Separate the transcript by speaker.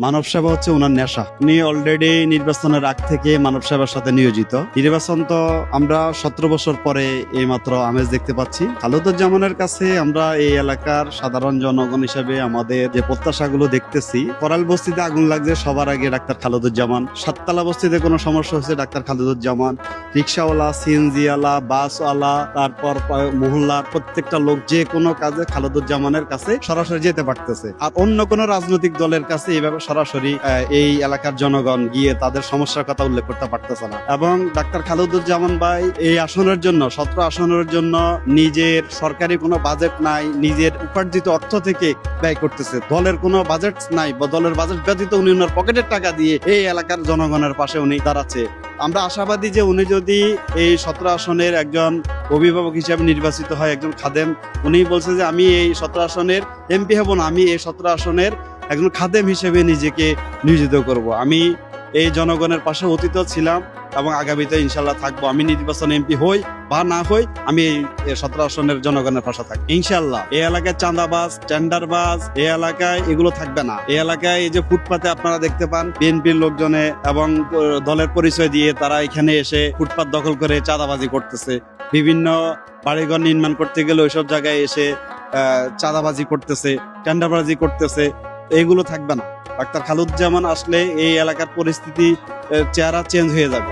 Speaker 1: মানব সেবা হচ্ছে ওনার নেশা। উনি অলরেডি নির্বাচনের আগ থেকে মানব সেবার সাথে নিয়োজিত। নির্বাচন তো আমরা 17 বছর পরে এইমাত্র আমেজ দেখতে পাচ্ছি। খালেদুজ্জামানের কাছে আমরা এই এলাকার সাধারণ জনগণ হিসেবে আমাদের যে প্রত্যাশাগুলো দেখতেছি, করাল বস্তিতে আগুন লাগছে সবার আগে ডাক্তার খালেদুজ্জামান, সাততলা বস্তিতে কোনো সমস্যা হচ্ছে ডাক্তার খালেদুজ্জামান, রিক্সাওয়ালা, সিএনজিওয়ালা, বাসওয়ালা, তারপর মহল্লার প্রত্যেকটা লোক যে কোনো কাজে খালেদুজ্জামানের কাছে সরাসরি যেতে পারতেছে। আর অন্য কোনো রাজনৈতিক দলের কাছে এইভাবে সরাসরি এই এলাকার জনগণ গিয়ে তাদের সমস্যার কথা উল্লেখ করতে পারতেছে না। এবং ডাক্তার খালেদুজ্জামান ভাই এই আসনের জন্য 17 আসনের জন্য নিজের সরকারি কোনো বাজেট নাই, নিজের উপার্জিত অর্থ থেকে ব্যয় করতেছে। দলের কোনো বাজেট নাই বা দলের বাজেট ব্যতীত উনি ওনার পকেটের টাকা দিয়ে এই এলাকার জনগণের পাশে উনি দাঁড়াচ্ছে। আমরা আশাবাদী যে উনি যদি এই 17 আসনের একজন অভিভাবক হিসেবে নির্বাচিত হয়, একজন খাদেম, উনি বলছে যে আমি এই 17 আসনের এমপি হব না, আমি এই 17 আসনের একজন খাদেম হিসেবে নিজেকে নিয়োজিত করব। আমি এই জনগণের পাশে অতীত ছিলাম এবং আগামীতে ইনশাল্লাহ থাকবো। আমি নির্বাচন এমপি হই বা না হই, আমি এই 17 আসনের জনগণের পাশে থাকবো ইনশাল্লাহ। এই এলাকায় চাঁদাবাজ, টেন্ডারবাজ এই এলাকায় এগুলো থাকবে না। এই এলাকায় এই যে ফুটপাতে আপনারা দেখতে পান বিএনপির লোকজনে এবং দলের পরিচয় দিয়ে তারা এখানে এসে ফুটপাত দখল করে চাঁদাবাজি করতেছে। বিভিন্ন বাড়িঘর নির্মাণ করতে গেলে ওইসব জায়গায় এসে চাঁদাবাজি করতেছে, টেন্ডারবাজি করতেছে। এগুলো থাকবে না। ডাক্তার খালেদুজ্জামান আসলে এই এলাকার পরিস্থিতি চেহারা চেঞ্জ হয়ে যাবে।